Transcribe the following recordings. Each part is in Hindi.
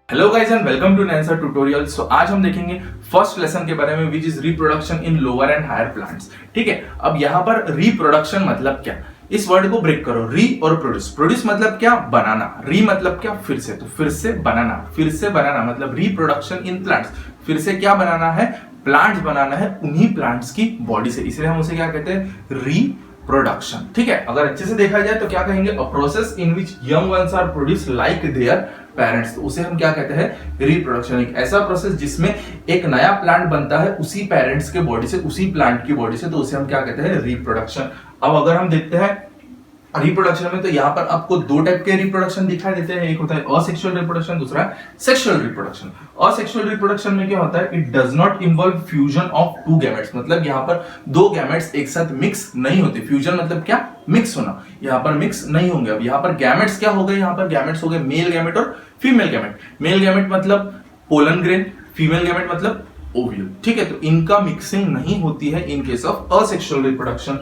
Hello guys and welcome to नैंसर ट्यूटोरियल। सो आज हम देखेंगे फर्स्ट लेसन के बारे में which is reproduction in lower and higher plants. ठीक है, अब यहाँ पर रिप्रोडक्शन मतलब क्या, इस वर्ड को ब्रेक करो। री और प्रोड्यूस, प्रोड्यूस मतलब क्या, बनाना। री मतलब क्या, फिर से, तो फिर से बनाना, फिर से बनाना मतलब रिप्रोडक्शन इन प्लांट्स। फिर से क्या बनाना है, प्लांट्स बनाना है उन्हीं प्लांट्स की बॉडी से, इसलिए हम उसे क्या कहते हैं, रिप्रोडक्शन। ठीक है, अगर अच्छे से देखा जाए तो क्या कहेंगे, a process in which young ones are produce like their parents, तो उसे हम क्या कहते हैं, रिप्रोडक्शन। एक ऐसा प्रोसेस जिसमें एक नया प्लांट बनता है उसी पेरेंट्स के बॉडी से, उसी प्लांट की बॉडी से, तो उसे हम क्या कहते हैं, रिप्रोडक्शन। अब अगर हम देखते हैं रिप्रोडक्शन में, तो यहाँ पर आपको दो टाइप के रिप्रोडक्शन दिखाई देते हैं। एक होता है असेक्सुअल रिप्रोडक्शन, दूसरा सेक्सुअल रिप्रोडक्शन। असेक्सुअल रिप्रोडक्शन में क्या होता है, it does not involve fusion of two gametes, मतलब यहाँ पर दो गैमेट्स एक साथ मिक्स नहीं होते। फ्यूजन मतलब क्या, मिक्स होना, यहाँ पर मिक्स नहीं होंगे। अब यहाँ पर गैमेट्स क्या हो गए, यहाँ पर गैमेट्स हो गए मेल गैमेट और फीमेल गैमेट। मेल गैमेट मतलब पोलन ग्रेन, फीमेल गैमेट मतलब ओव्यूल। ठीक है, तो इनका मिक्सिंग नहीं होती है in case of asexual reproduction.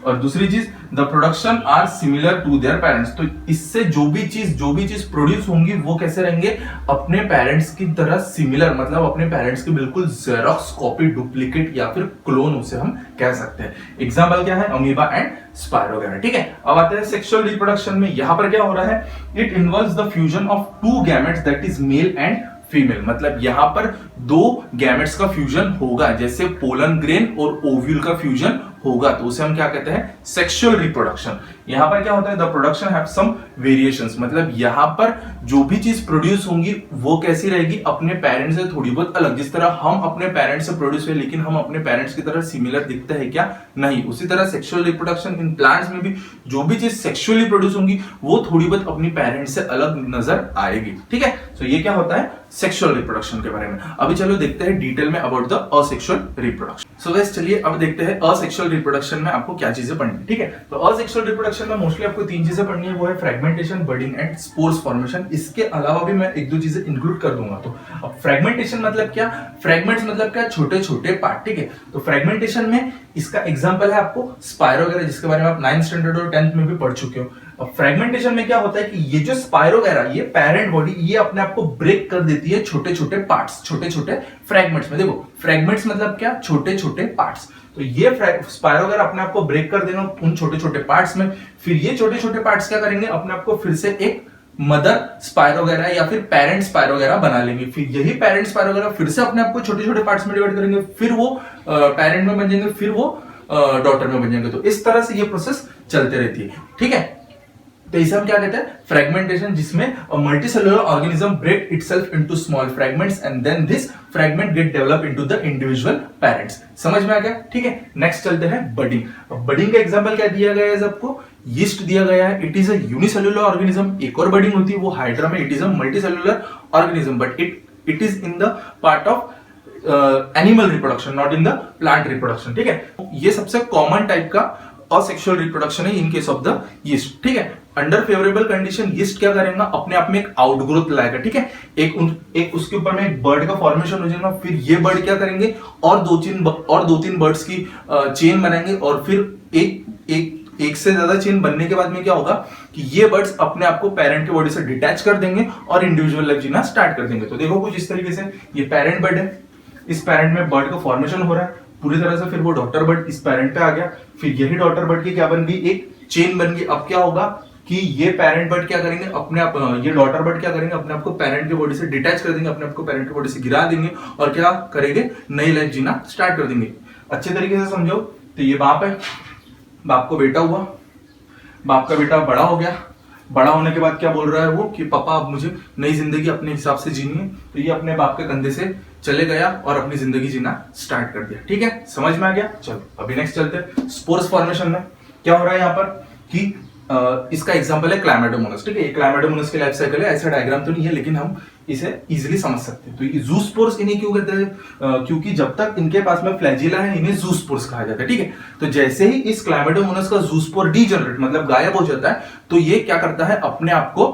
और दूसरी चीज, the production are similar to their parents, तो इससे जो भी चीज प्रोड्यूस होंगी वो कैसे रहेंगे, अपने पेरेंट्स की तरह सिमिलर, मतलब अपने पेरेंट्स की बिल्कुल जेरोक्स कॉपी, डुप्लीकेट या फिर क्लोन उसे हम कह सकते हैं। एग्जांपल क्या है, अमीबा एंड स्पायरोगैरा। ठीक है, अब आते हैं सेक्सुअल रिप्रोडक्शन में। यहां पर क्या हो रहा है, it involves the fusion of two gametes that is male and female, मतलब यहां पर दो गैमेट्स का फ्यूजन होगा, जैसे पोलन ग्रेन और ओव्यूल का फ्यूजन होगा, तो उसे हम क्या कहते हैं, सेक्सुअल रिप्रोडक्शन। यहां पर क्या होता है, the production have some variations, मतलब यहां पर जो भी चीज प्रोड्यूस होंगी वो कैसी रहेगी, अपने पेरेंट्स से थोड़ी बहुत अलग। जिस तरह हम अपने पेरेंट्स से प्रोड्यूस हुए लेकिन हम अपने पेरेंट्स की तरह सिमिलर दिखते हैं क्या, नहीं, उसी तरह सेक्सुअल रिप्रोडक्शन इन प्लांट्स में भी जो भी चीज सेक्सुअली प्रोड्यूस होंगी वो थोड़ी बहुत अपनी पेरेंट्स से अलग नजर आएगी। ठीक है, तो ये क्या होता है सेक्सुअल रिप्रोडक्शन के बारे में। अभी चलो देखते हैं डिटेल में about the asexual reproduction. So guys चलिए अब देखते हैं असेक्सुअल रिप्रोडक्शन में आपको क्या चीजें पढ़नी है। ठीक है, तो असेक्सुअल रिप्रोडक्शन में मोस्टली आपको तीन चीजें पढ़नी है, वो है fragmentation, budding and spores formation. इसके अलावा भी मैं एक दो चीजें इंक्लूड कर दूंगा। तो अब फ्रेगमेंटेशन मतलब क्या, फ्रेगमेंट्स मतलब क्या, छोटे छोटे पार्ट। ठीक है, तो फ्रेगमेंटेशन में इसका एग्जांपल है आपको स्पायरोगैरा, जिसके बारे में आप 9th स्टैंडर्ड और 10th में भी पढ़ चुके हो। अब फ्रेगमेंटेशन में क्या होता है कि ये जो स्पायरोगैरा, ये पेरेंट बॉडी, ये अपने आप को ब्रेक कर देती है छोटे छोटे पार्ट्स, छोटे छोटे फ्रेगमेंट्स में। देखो फ्रेगमेंट्स मतलब क्या, छोटे छोटे पार्ट्स, तो ये स्पायरोगैरा अपने आप को ब्रेक कर देना उन छोटे छोटे पार्ट्स में। फिर ये छोटे छोटे पार्ट्स क्या करेंगे, अपने आप को फिर से एक मदर स्पायरोगैरा या फिर पेरेंट स्पायरोगैरा बना लेंगे। फिर यही पेरेंट स्पायरोगैरा फिर से अपने आप को छोटे छोटे पार्ट्स में डिवाइड करेंगे, फिर वो पेरेंट में बन जाएंगे, फिर वो डॉटर में बन जाएंगे। तो इस तरह से ये प्रोसेस चलते रहती है। ठीक है, तो इसे हम क्या कहते हैं, फ्रेगमेंटेशन, जिसमें multicellular organism break itself into small fragments and then this fragment get develop into the individual parents. समझ में आ गया। ठीक है, नेक्स्ट चलते हैं बडिंग। अब बडिंग का एग्जांपल क्या दिया गया है सबको, यीस्ट दिया गया है। It is a unicellular organism. एक और बडिंग होती है वो हाइड्रा में, it is a multicellular organism but it is in the part of animal reproduction, not in the plant reproduction. ठीक है, ये सबसे कॉमन टाइप का असेक्सुअल रिप्रोडक्शन है in case of the yeast. ठीक है, अंडर फेवरेबल कंडीशन यीस्ट क्या करेगा, अपने आप में एक आउटग्रोथ लाएगा। ठीक है, एक उसके ऊपर में एक बर्ड का फॉर्मेशन हो जाएगा, फिर ये बर्ड क्या करेंगे, और दो तीन बर्ड्स की चेन बनाएंगे, और फिर एक से ज्यादा चेन बनने के बाद में क्या होगा कि ये बर्ड्स अपने आप को पेरेंट की बॉडी से डिटैच कर देंगे और इंडिविजुअल लाइफ जीना स्टार्ट कर देंगे। तो देखो कुछ इस तरीके से, ये पेरेंट बर्ड है, इस पेरेंट में बर्ड का फॉर्मेशन हो रहा है पूरी तरह से, फिर वो डॉटर बर्ड इस पेरेंट पे आ गया, फिर यही डॉटर बर्ड की क्या बन गई, एक चेन बन गई। अब क्या होगा कि ये पेरेंट बर्ड क्या करेंगे, अपने आप, ये डॉटर बर्ड क्या करेंगे, अपने आप को पेरेंट की बॉडी से डिटैच कर देंगे, अपने आप को पेरेंट की बॉडी से गिरा देंगे और क्या करेंगे, नई लाइफ जीना स्टार्ट कर देंगे। अच्छे तरीके से समझो, तो ये बाप है, बाप को बेटा हुआ, बाप का बेटा बड़ा हो गया, बड़ा होने के बाद क्या बोल रहा है वो कि पापा अब मुझे नई जिंदगी अपने हिसाब से जीनी है, तो ये अपने बाप के कंधे से चले गया और अपनी जिंदगी जीना स्टार्ट कर दिया। ठीक है, समझ में आ गया। चलो अभी नेक्स्ट चलते हैं स्पोर्स फॉर्मेशन में। क्या हो रहा है यहाँ पर कि इसका एग्जांपल है क्लैमाइडोमोनास। ठीक है, ये क्लैमाइडोमोनास की लाइफ साइकिल है, ऐसा डायग्राम तो नहीं है लेकिन हम इसे इजीली समझ सकते हैं। तो ये जूस्पोर्स इन्हें क्यों कहते हैं, क्योंकि जब तक इनके पास में फ्लैजिला है इन्हें जूस्पोर्स कहा जाता है। ठीक है, तो जैसे ही इस क्लैमाइडोमोनास का जूस्पोर डीजनरेट मतलब गायब हो जाता है, तो ये क्या करता है, अपने आप को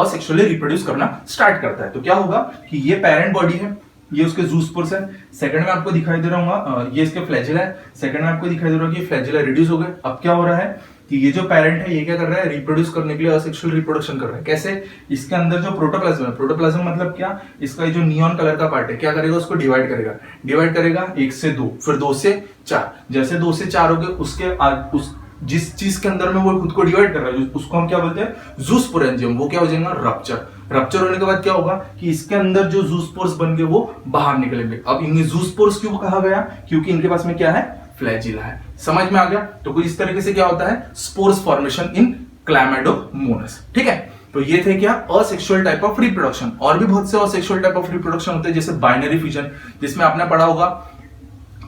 असेक्सुअली रिप्रोड्यूस करना स्टार्ट करता है। तो क्या होगा कि ये पेरेंट बॉडी है, ये उसके जूस्पोर्स है, सेकंड में आपको दिखाई दे रहा होगा ये इसके फ्लैजिला है, सेकंड में आपको दिखाई दे रहा होगा कि फ्लैजिला रिड्यूस हो गए। अब क्या हो रहा है कि ये जो पेरेंट है ये क्या कर रहा है, रिप्रोड्यूस करने के लिए असेक्सुअल रिप्रोडक्शन कर रहा है। कैसे? इसके अंदर जो प्रोटोप्लाज्म है, प्रोटोप्लाज्म मतलब क्या, इसका जो नियॉन कलर का पार्ट है क्या करेगा, उसको डिवाइड करेगा 1 से 2, फिर 2 से 4। जैसे 2 से 4 हो गए उसके जिस चीज के अंदर में वो खुद को डिवाइड कर रहा है उसको हम क्या बोलते हैं, ज़ूस्पोरेंजियम। वो क्या हो जाएगा, रप्चर होने के बाद क्या होगा कि इसके अंदर जो ज़ूस्पोर्स बन गए वो बाहर निकलेंगे। अब इन्हें ज़ूस्पोर्स क्यों कहा गया, क्योंकि इनके पास में क्या है, फ्लैजिला है। समझ में आ गया? तो कुछ इस तरीके से क्या होता है, स्पोर्स फॉर्मेशन इन क्लैमाइडोमोनास। ठीक है, तो ये थे क्या, असेक्सुअल टाइप ऑफ रिप्रोडक्शन। और भी बहुत से असेक्सुअल टाइप ऑफ रिप्रोडक्शन होते हैं, जैसे बाइनरी फिजन, जिसमें आपने पढ़ा होगा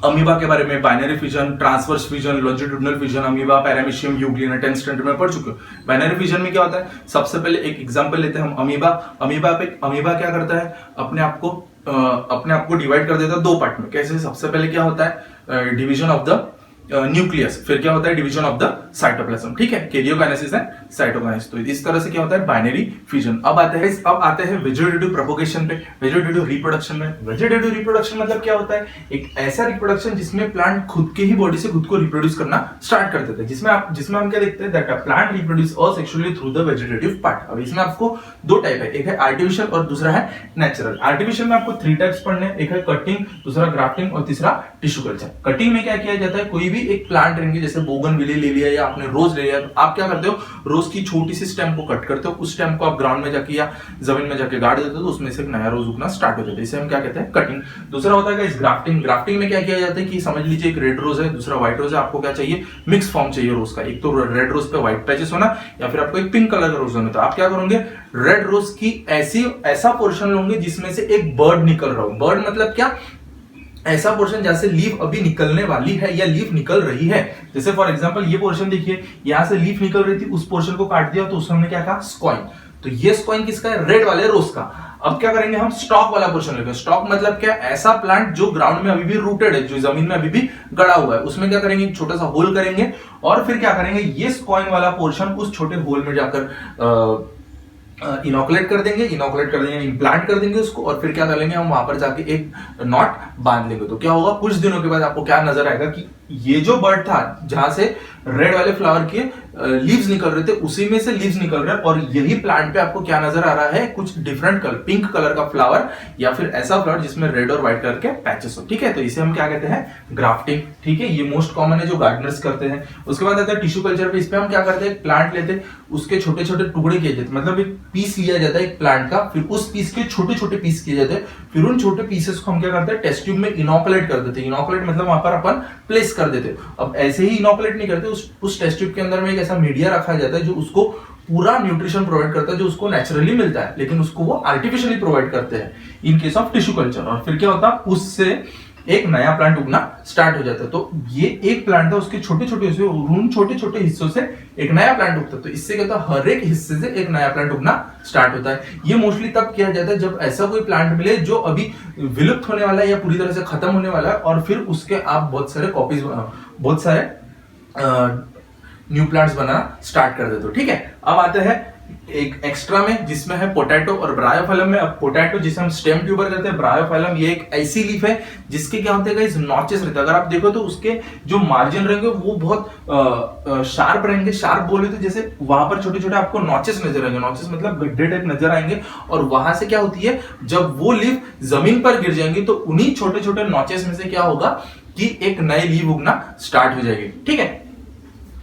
अमीबा के बारे में, binary fission, transverse fission, longitudinal fission, amoeba, paramecium, Euglena, 10th standard में पढ़ चुके हो। बाइनरी फिजन में क्या होता है, सबसे पहले एक एग्जांपल लेते हैं हम अमीबा क्या करता है, अपने आप को डिवाइड कर देता है 2 पार्ट में। कैसे? सबसे पहले क्या होता है, डिवीजन ऑफ द न्यूक्लियस, फिर क्या होता है, डिवीजन ऑफ द साइटोप्लाज्म। ठीक है, कैरियोकाइनेसिस एंड साइटोकाइनेसिस। तो इस तरह से क्या होता है, बाइनरी फिजन। अब आते हैं वेजिटेटिव प्रोपगेशन पे, वेजिटेटिव रिप्रोडक्शन में। वेजिटेटिव रिप्रोडक्शन मतलब क्या होता है, एक ऐसा रिप्रोडक्शन जिसमें प्लांट खुद के ही बॉडी से खुद को रिप्रोड्यूस करना स्टार्ट कर देते हैं, जिसमें हम क्या देखते हैं, that a plant reproduce asexually through the vegetative part. अब इसमें आपको 2 टाइप है, एक है आर्टिफिशियल और दूसरा है नेचुरल। आर्टिफिशियल में आपको 3 टाइप्स पढ़ने हैं, एक है कटिंग, दूसरा ग्राफ्टिंग और तीसरा टिश्यू कल्चर। कटिंग में क्या किया जाता है, कोई भी एक प्लांट रहेंगे, जैसे बोगनविले ले लिया या आपने रोज ले लिया, तो आप क्या करते हो, रोज की छोटी सी स्टेम को कट करते हो, उस स्टेम को आप ग्राउंड में जाके या जमीन में जाके गाड़ देते हो, तो उसमें से एक नया रोज उगना स्टार्ट हो जाता है। इसे हम क्या कहते हैं, कटिंग। दूसरा होता है ग्राफ्टिंग। ग्राफ्टिंग में क्या किया जाता है कि समझ लीजिए एक रेड रोज है, दूसरा व्हाइट रोज है, आपको क्या चाहिए, मिक्स फॉर्म चाहिए रोज का, एक तो रेड रोज पे व्हाइट पैचेस होना या फिर आपको एक पिंक कलर का रोज होना। तो आप क्या करोगे, रेड रोज की ऐसा पोर्शन लोगे जिसमें से एक बर्ड निकल रहा हो। बर्ड मतलब क्या, ऐसा पोर्शन जैसे लीफ अभी निकलने वाली है या लीफ निकल रही है। जैसे फॉर एग्जांपल ये पोर्शन देखिए, यहां से लीफ निकल रही थी, उस पोर्शन को काट दिया तो उसमें हमने क्या कहा, स्क्वाइन। तो ये स्क्वाइन किसका है, रेड वाले रोज का। अब क्या करेंगे, हम स्टॉक वाला पोर्शन लेंगे। स्टॉक मतलब क्या, ऐसा प्लांट जो ग्राउंड में अभी भी रूटेड है, जो जमीन में अभी भी गड़ा हुआ है, उसमें क्या करेंगे, एक छोटा सा होल करेंगे और फिर क्या करेंगे, ये स्क्वाइन वाला पोर्शन उस छोटे होल में जाकर इनोकुलेट कर देंगे, इम्प्लांट कर देंगे उसको, और फिर क्या कर लेंगे, हम वहां पर जाके एक नॉट बांध लेंगे। तो क्या होगा, कुछ दिनों के बाद आपको क्या नजर आएगा कि ये जो बर्ड था जहां से रेड वाले फ्लावर के लीव्स निकल रहे थे, उसी में से लीव्स निकल रहे हैं, और यही प्लांट पे आपको क्या नजर आ रहा है, कुछ डिफरेंट कलर, पिंक कलर का फ्लावर या फिर ऐसा फ्लावर जिसमें रेड और व्हाइट कलर के पैचेस हो। ठीक है, तो इसे हम क्या कहते हैं, ग्राफ्टिंग। ठीक है, ये मोस्ट कॉमन है जो गार्डनर्स करते हैं। उसके बाद आता है टिश्यू कल्चर पे। इस पे हम क्या करते हैं, प्लांट लेते हैं, उसके छोटे छोटे टुकड़े किए जाते हैं, मतलब एक पीस लिया जाता है एक प्लांट का, फिर उस पीस के छोटे छोटे पीस किए जाते हैं, फिर उन छोटे पीसेस को हम क्या करते हैं, टेस्ट ट्यूब में इनोकुलेट कर देते हैं। इनोकुलेट मतलब वहां पर अपन प्लेस कर देते हैं। अब ऐसे ही इनोकुलेट नहीं करते, उस टेस्ट ट्यूब के अंदर में एक ऐसा मीडिया रखा जाता है जो उसको पूरा न्यूट्रिशन प्रोवाइड करता है, जो उसको नेचुरली मिलता है, लेकिन उसको वो आर्टिफिशियली प्रोवाइड करते हैं इन केस ऑफ टिश्यू कल्चर। और फिर क्या होता है, उससे एक नया प्लांट उगना स्टार्ट हो जाता है। तो ये एक प्लांट था, उसके छोटे छोटे हिस्सों से एक नया प्लांट उगता है। तो इससे क्या होता है, हर एक हिस्से से एक नया प्लांट उगना स्टार्ट होता है। ये मोस्टली तब किया जाता है जब ऐसा कोई प्लांट मिले जो अभी विलुप्त होने वाला है या पूरी तरह से खत्म होने वाला है, और फिर उसके आप बहुत सारे न्यू प्लांट्स बनाना स्टार्ट कर देते हो। ठीक है, अब आते हैं एक एक्स्ट्रा में जिसमें है पोटैटो और ब्रायोफाइलम में। अब पोटैटो जिसे हम स्टेम ट्यूबर कहते हैं, ब्रायोफाइलम ये एक ऐसी लीफ है जिसके क्या होते हैं, नॉचेस रहते हैं। अगर आप देखो तो उसके जो मार्जिन रहेंगे वो बहुत शार्प रहेंगे। शार्प बोले तो जैसे वहां पर छोटे छोटे आपको नॉचेस नजर आएंगे, नॉचेस मतलब गड्ढे टाइप नजर आएंगे, और वहां से क्या होती है, जब वो लीफ जमीन पर गिर जाएंगी तो उन्हीं छोटे छोटे नॉचेस में से क्या होगा कि एक नई लीफ उगना स्टार्ट हो जाएगी। ठीक है,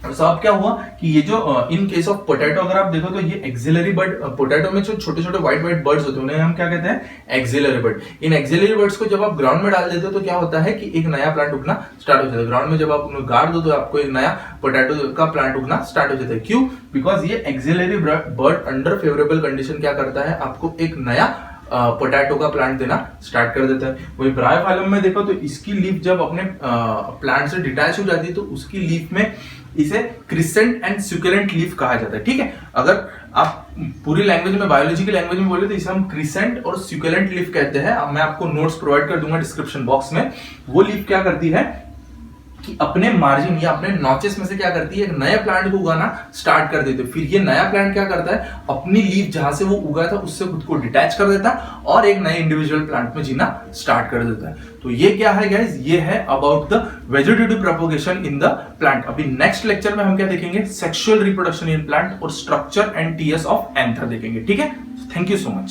तो अब क्या हुआ कि ये जो इन केस ऑफ पोटैटो अगर आप देखो तो ये एक्सिलरी बर्ड, पोटैटो में जो छोटे छोटे व्हाइट बर्ड्स होते हैं उन्हें हम क्या कहते हैं, एक्सिलरी बर्ड। इन एक्सिलरी बर्ड्स को जब आप ग्राउंड में डाल देते हो तो क्या होता है कि एक नया प्लांट उगना स्टार्ट हो जाता है। ग्राउंड में जब आप उन्हें गाड़ दो तो आपको एक नया पोटैटो का प्लांट उगना स्टार्ट हो जाता है। क्यों? बिकॉज ये axillary bud under favourable condition क्या करता है, आपको एक नया पोटैटो का प्लांट देना स्टार्ट कर देता है। वही ब्रायोफाइलम में देखो तो इसकी लीफ जब अपने प्लांट से डिटैच हो जाती है तो उसकी लीफ में इसे क्रिसेंट एंड स्यूकुलेंट लीफ कहा जाता है। ठीक है, अगर आप पूरी लैंग्वेज में, बायोलॉजी की लैंग्वेज में बोले तो इसे हम क्रिसेंट और स्यूकुलेंट लीफ कहते हैं। अब मैं आपको नोट्स प्रोवाइड कर दूंगा डिस्क्रिप्शन बॉक्स में। वो लीफ क्या करती है, कि अपने मार्जिन या अपने नॉचेस में से क्या करती है, एक नए प्लांट को उगाना स्टार्ट कर देते। फिर ये नया प्लांट क्या करता है, अपनी लीफ जहां से वो उगाया था उससे खुद को डिटैच कर देता है और एक नए इंडिविजुअल प्लांट में जीना स्टार्ट कर देता है। तो ये क्या है गाइस, ये है about the vegetative propagation in the plant. अभी नेक्स्ट लेक्चर में हम क्या देखेंगे, सेक्सुअल रिप्रोडक्शन इन प्लांट और structure and TS of anther देखेंगे। ठीक है, थैंक यू सो मच।